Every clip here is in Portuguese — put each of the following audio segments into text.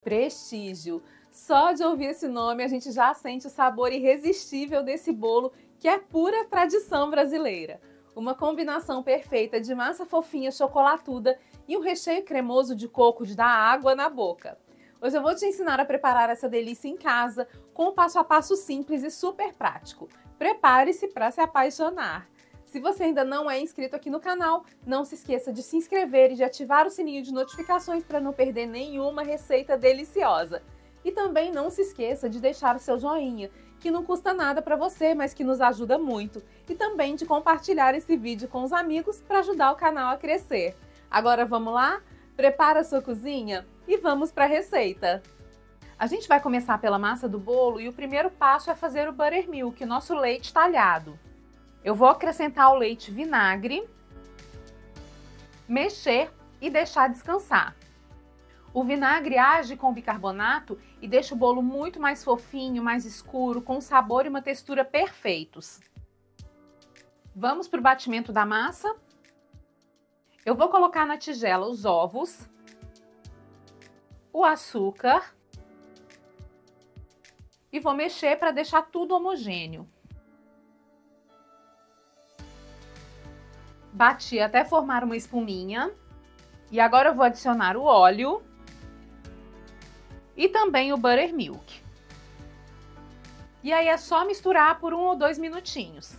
Prestígio. Só de ouvir esse nome a gente já sente o sabor irresistível desse bolo que é pura tradição brasileira. Uma combinação perfeita de massa fofinha chocolatuda e um recheio cremoso de coco de dar água na boca. Hoje eu vou te ensinar a preparar essa delícia em casa com um passo a passo simples e super prático. Prepare-se para se apaixonar! Se você ainda não é inscrito aqui no canal, não se esqueça de se inscrever e de ativar o sininho de notificações para não perder nenhuma receita deliciosa. E também não se esqueça de deixar o seu joinha, que não custa nada para você, mas que nos ajuda muito. E também de compartilhar esse vídeo com os amigos para ajudar o canal a crescer. Agora vamos lá? Prepara a sua cozinha e vamos para a receita! A gente vai começar pela massa do bolo e o primeiro passo é fazer o buttermilk, nosso leite talhado. Eu vou acrescentar o leite vinagre, mexer e deixar descansar. O vinagre age com o bicarbonato e deixa o bolo muito mais fofinho, mais escuro, com um sabor e uma textura perfeitos. Vamos para o batimento da massa. Eu vou colocar na tigela os ovos, o açúcar e vou mexer para deixar tudo homogêneo. Bati até formar uma espuminha. E agora eu vou adicionar o óleo e também o buttermilk. E aí é só misturar por 1 ou 2 minutinhos.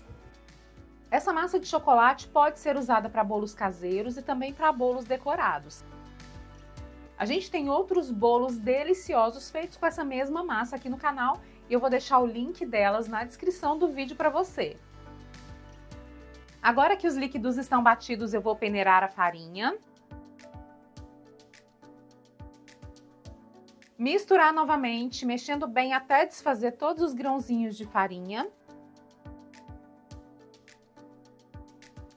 Essa massa de chocolate pode ser usada para bolos caseiros e também para bolos decorados. A gente tem outros bolos deliciosos feitos com essa mesma massa aqui no canal e eu vou deixar o link delas na descrição do vídeo para você. Agora que os líquidos estão batidos, eu vou peneirar a farinha. Misturar novamente, mexendo bem até desfazer todos os grãozinhos de farinha.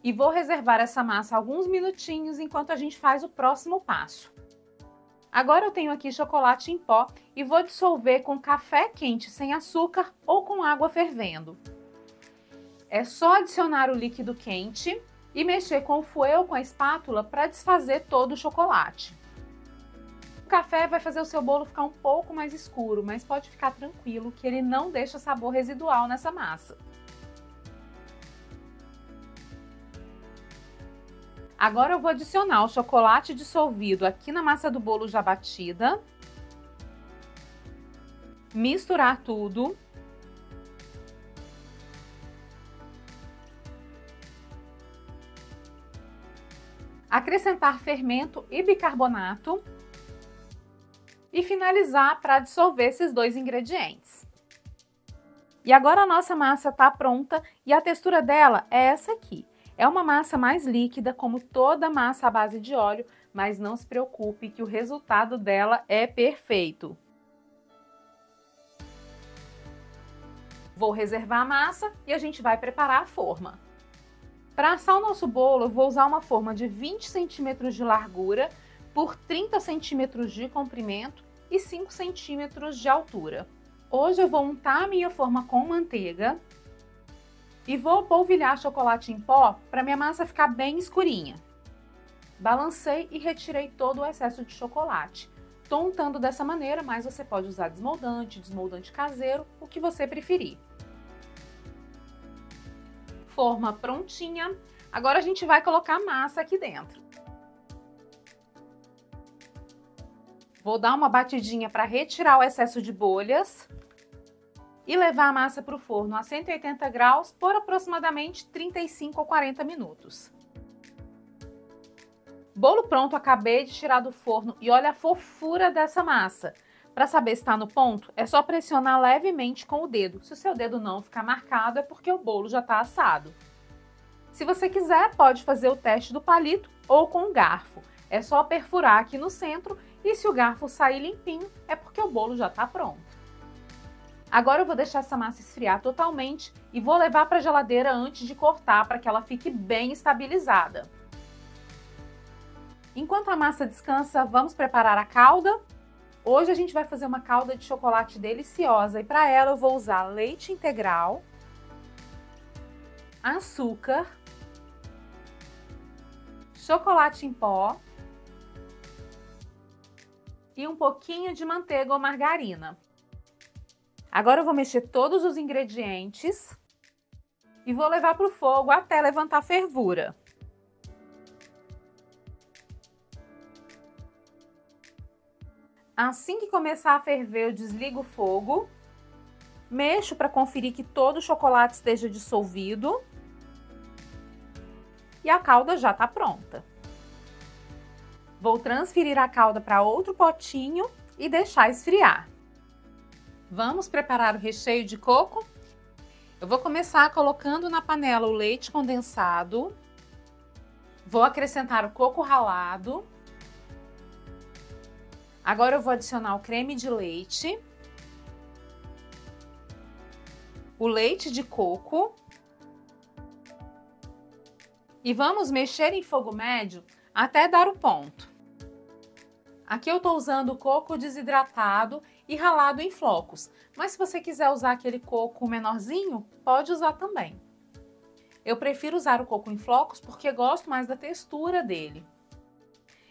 E vou reservar essa massa alguns minutinhos enquanto a gente faz o próximo passo. Agora eu tenho aqui chocolate em pó e vou dissolver com café quente sem açúcar ou com água fervendo. É só adicionar o líquido quente e mexer com o fouet ou com a espátula para desfazer todo o chocolate. O café vai fazer o seu bolo ficar um pouco mais escuro, mas pode ficar tranquilo que ele não deixa sabor residual nessa massa. Agora eu vou adicionar o chocolate dissolvido aqui na massa do bolo já batida. Misturar tudo. Acrescentar fermento e bicarbonato e finalizar para dissolver esses dois ingredientes. E agora a nossa massa está pronta e a textura dela é essa aqui. É uma massa mais líquida, como toda massa à base de óleo, mas não se preocupe que o resultado dela é perfeito. Vou reservar a massa e a gente vai preparar a forma. Para assar o nosso bolo, eu vou usar uma forma de 20 centímetros de largura por 30 centímetros de comprimento e 5 centímetros de altura. Hoje eu vou untar a minha forma com manteiga e vou polvilhar chocolate em pó para minha massa ficar bem escurinha. Balancei e retirei todo o excesso de chocolate. Estou untando dessa maneira, mas você pode usar desmoldante caseiro, o que você preferir. Forma prontinha. Agora a gente vai colocar a massa aqui dentro. Vou dar uma batidinha para retirar o excesso de bolhas e levar a massa para o forno a 180 graus por aproximadamente 35 ou 40 minutos. Bolo pronto, acabei de tirar do forno e olha a fofura dessa massa. Para saber se está no ponto, é só pressionar levemente com o dedo. Se o seu dedo não ficar marcado, é porque o bolo já está assado. Se você quiser, pode fazer o teste do palito ou com o garfo. É só perfurar aqui no centro e se o garfo sair limpinho, é porque o bolo já está pronto. Agora eu vou deixar essa massa esfriar totalmente e vou levar para a geladeira antes de cortar para que ela fique bem estabilizada. Enquanto a massa descansa, vamos preparar a calda. Hoje a gente vai fazer uma calda de chocolate deliciosa e para ela eu vou usar leite integral, açúcar, chocolate em pó e um pouquinho de manteiga ou margarina. Agora eu vou mexer todos os ingredientes e vou levar para o fogo até levantar fervura. Assim que começar a ferver, eu desligo o fogo, mexo para conferir que todo o chocolate esteja dissolvido e a calda já está pronta. Vou transferir a calda para outro potinho e deixar esfriar. Vamos preparar o recheio de coco? Eu vou começar colocando na panela o leite condensado, vou acrescentar o coco ralado. Agora eu vou adicionar o creme de leite, o leite de coco e vamos mexer em fogo médio até dar o ponto. Aqui eu estou usando o coco desidratado e ralado em flocos, mas se você quiser usar aquele coco menorzinho, pode usar também. Eu prefiro usar o coco em flocos porque gosto mais da textura dele.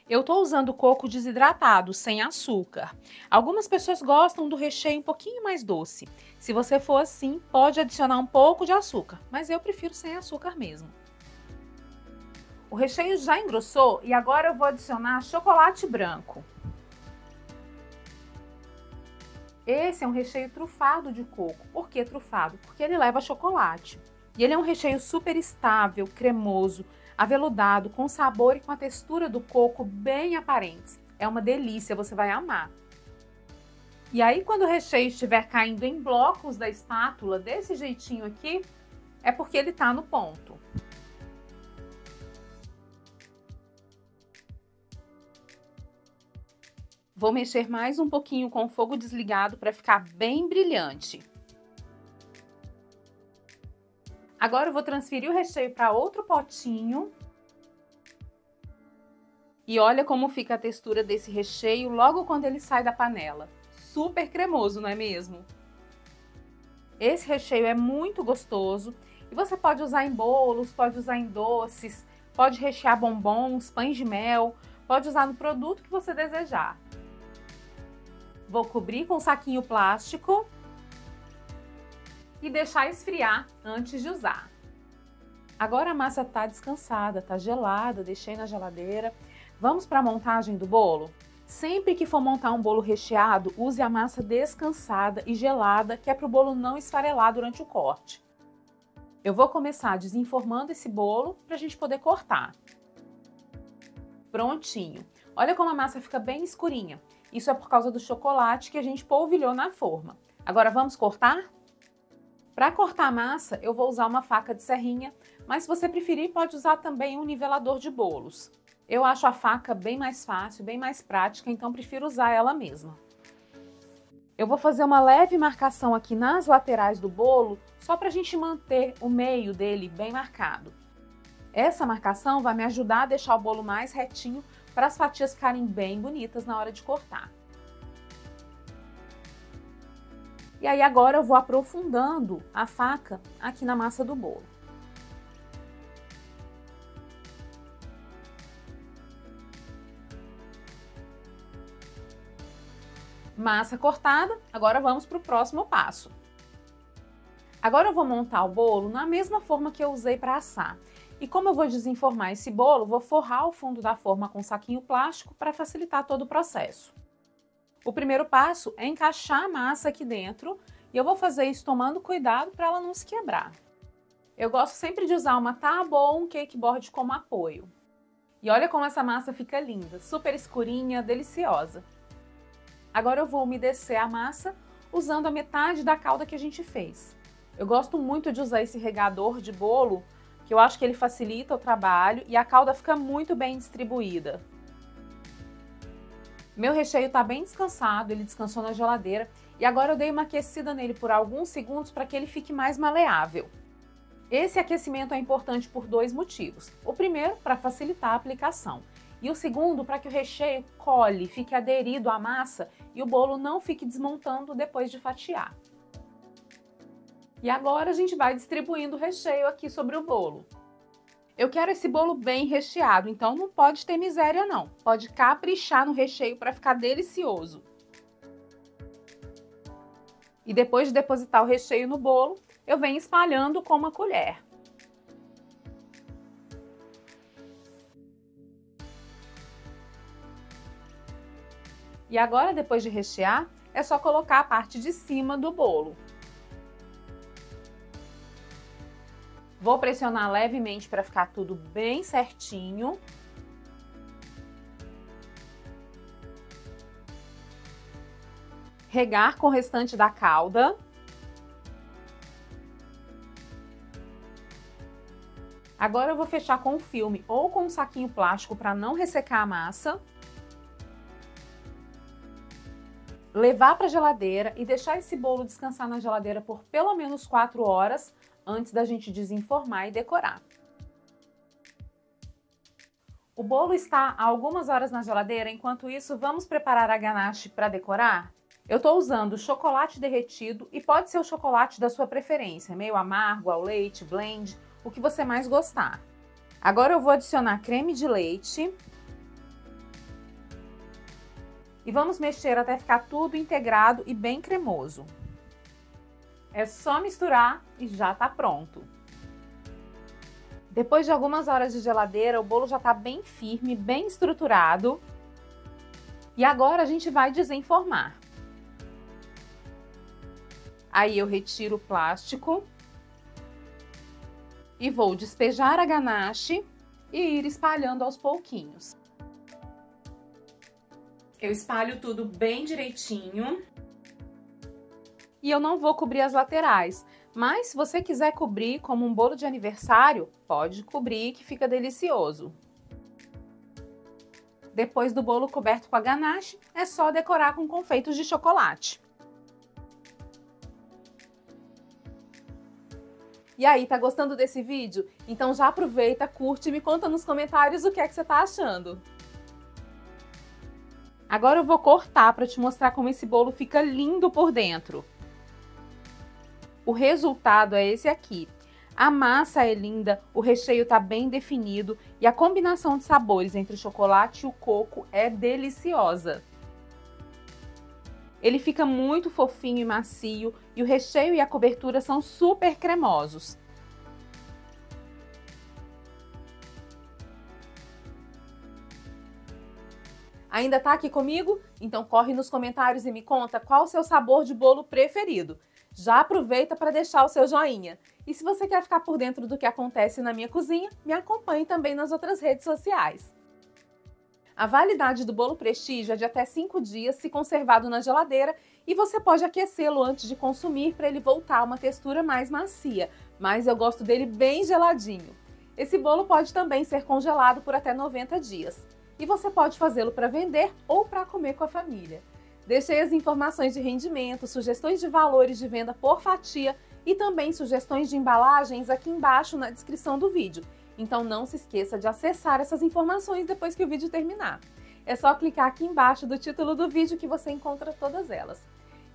Eu estou usando o coco desidratado, sem açúcar. Algumas pessoas gostam do recheio um pouquinho mais doce. Se você for assim, pode adicionar um pouco de açúcar, mas eu prefiro sem açúcar mesmo. O recheio já engrossou e agora eu vou adicionar chocolate branco. Esse é um recheio trufado de coco. Por que trufado? Porque ele leva chocolate. E ele é um recheio super estável, cremoso, aveludado, com sabor e com a textura do coco bem aparentes. É uma delícia, você vai amar. E aí, quando o recheio estiver caindo em blocos da espátula, desse jeitinho aqui, é porque ele está no ponto. Vou mexer mais um pouquinho com o fogo desligado para ficar bem brilhante. Agora eu vou transferir o recheio para outro potinho. E olha como fica a textura desse recheio logo quando ele sai da panela. Super cremoso, não é mesmo? Esse recheio é muito gostoso e você pode usar em bolos, pode usar em doces, pode rechear bombons, pães de mel, pode usar no produto que você desejar. Vou cobrir com um saquinho plástico e deixar esfriar antes de usar. Agora a massa está descansada, está gelada, deixei na geladeira. Vamos para a montagem do bolo? Sempre que for montar um bolo recheado, use a massa descansada e gelada, que é para o bolo não esfarelar durante o corte. Eu vou começar desenformando esse bolo para a gente poder cortar. Prontinho! Olha como a massa fica bem escurinha. Isso é por causa do chocolate que a gente polvilhou na forma. Agora vamos cortar? Para cortar a massa, eu vou usar uma faca de serrinha, mas se você preferir, pode usar também um nivelador de bolos. Eu acho a faca bem mais fácil, bem mais prática, então prefiro usar ela mesma. Eu vou fazer uma leve marcação aqui nas laterais do bolo, só para a gente manter o meio dele bem marcado. Essa marcação vai me ajudar a deixar o bolo mais retinho para as fatias ficarem bem bonitas na hora de cortar. E aí agora eu vou aprofundando a faca aqui na massa do bolo. Massa cortada, agora vamos para o próximo passo. Agora eu vou montar o bolo na mesma forma que eu usei para assar. E como eu vou desenformar esse bolo, vou forrar o fundo da forma com um saquinho plástico para facilitar todo o processo. O primeiro passo é encaixar a massa aqui dentro e eu vou fazer isso tomando cuidado para ela não se quebrar. Eu gosto sempre de usar uma tábua ou um cake board como apoio. E olha como essa massa fica linda, super escurinha, deliciosa. Agora eu vou umedecer a massa usando a metade da calda que a gente fez. Eu gosto muito de usar esse regador de bolo, que eu acho que ele facilita o trabalho e a calda fica muito bem distribuída. Meu recheio está bem descansado, ele descansou na geladeira e agora eu dei uma aquecida nele por alguns segundos para que ele fique mais maleável. Esse aquecimento é importante por dois motivos. O primeiro, para facilitar a aplicação. E o segundo, para que o recheio cole, fique aderido à massa e o bolo não fique desmontando depois de fatiar. E agora a gente vai distribuindo o recheio aqui sobre o bolo. Eu quero esse bolo bem recheado, então não pode ter miséria não. Pode caprichar no recheio para ficar delicioso. E depois de depositar o recheio no bolo, eu venho espalhando com uma colher. E agora, depois de rechear, é só colocar a parte de cima do bolo. Vou pressionar levemente para ficar tudo bem certinho. Regar com o restante da calda. Agora eu vou fechar com um filme ou com um saquinho plástico para não ressecar a massa. Levar para a geladeira e deixar esse bolo descansar na geladeira por pelo menos 4 horas antes da gente desenformar e decorar. O bolo está há algumas horas na geladeira, enquanto isso vamos preparar a ganache para decorar? Eu estou usando chocolate derretido e pode ser o chocolate da sua preferência, meio amargo, ao leite, blend, o que você mais gostar. Agora eu vou adicionar creme de leite. E vamos mexer até ficar tudo integrado e bem cremoso. É só misturar e já está pronto. Depois de algumas horas de geladeira, o bolo já está bem firme, bem estruturado. E agora a gente vai desenformar. Aí eu retiro o plástico. E vou despejar a ganache e ir espalhando aos pouquinhos. Eu espalho tudo bem direitinho. E eu não vou cobrir as laterais, mas se você quiser cobrir como um bolo de aniversário, pode cobrir que fica delicioso. Depois do bolo coberto com a ganache, é só decorar com confeitos de chocolate. E aí, tá gostando desse vídeo? Então já aproveita, curte e me conta nos comentários o que é que você tá achando. Agora eu vou cortar para te mostrar como esse bolo fica lindo por dentro. O resultado é esse aqui. A massa é linda, o recheio tá bem definido e a combinação de sabores entre o chocolate e o coco é deliciosa. Ele fica muito fofinho e macio e o recheio e a cobertura são super cremosos. Ainda tá aqui comigo? Então corre nos comentários e me conta qual o seu sabor de bolo preferido. Já aproveita para deixar o seu joinha. E se você quer ficar por dentro do que acontece na minha cozinha, me acompanhe também nas outras redes sociais. A validade do bolo Prestígio é de até 5 dias se conservado na geladeira e você pode aquecê-lo antes de consumir para ele voltar a uma textura mais macia, mas eu gosto dele bem geladinho. Esse bolo pode também ser congelado por até 90 dias. E você pode fazê-lo para vender ou para comer com a família. Deixei as informações de rendimento, sugestões de valores de venda por fatia e também sugestões de embalagens aqui embaixo na descrição do vídeo. Então não se esqueça de acessar essas informações depois que o vídeo terminar. É só clicar aqui embaixo do título do vídeo que você encontra todas elas.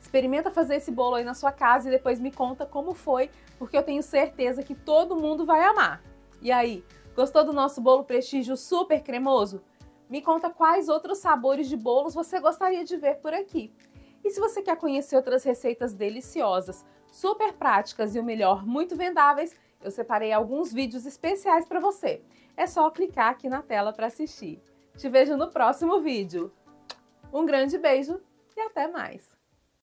Experimenta fazer esse bolo aí na sua casa e depois me conta como foi, porque eu tenho certeza que todo mundo vai amar. E aí, gostou do nosso bolo Prestígio super cremoso? Me conta quais outros sabores de bolos você gostaria de ver por aqui. E se você quer conhecer outras receitas deliciosas, super práticas e o melhor, muito vendáveis, eu separei alguns vídeos especiais para você. É só clicar aqui na tela para assistir. Te vejo no próximo vídeo. Um grande beijo e até mais!